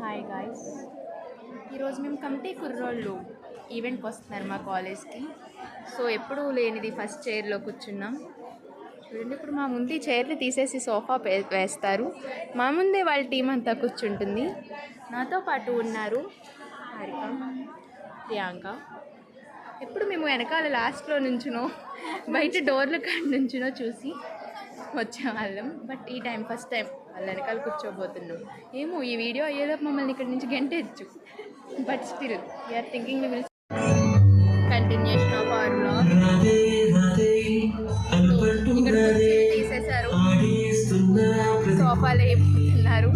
Hi guys, ఈరోజు మేము committee కుర్రోళ్ళు ఈవెంట్కి వస్తున్నారు మా కాలేజ్కి. సో ఎప్పుడూ లేనిది ఫస్ట్ చైర్లో కూర్చున్నాం. చూడండి, ఇప్పుడు మా ముందు ఈ చైర్ని తీసేసి సోఫా వేస్తారు. మా ముందే వాళ్ళ టీం అంతా కూర్చుంటుంది. నాతో పాటు ఉన్నారు హారిక, ప్రియాంక. ఎప్పుడు మేము వెనకాల లాస్ట్లో నుంచునో బయట డోర్ల కాడ నుంచునో చూసి వచ్చేవాళ్ళం. బట్ ఈ టైం ఫస్ట్ టైం వాళ్ళ వెనకాల కూర్చోబోతున్నాం. ఏమో ఈ వీడియో అయ్యేలోపు మమ్మల్ని ఇక్కడ నుంచి గెంటేయచ్చు. But still we are thinking we will continuation of our vlog. ఇక్కడ తీసేశారు, సోఫాలో అయిపోతున్నారు.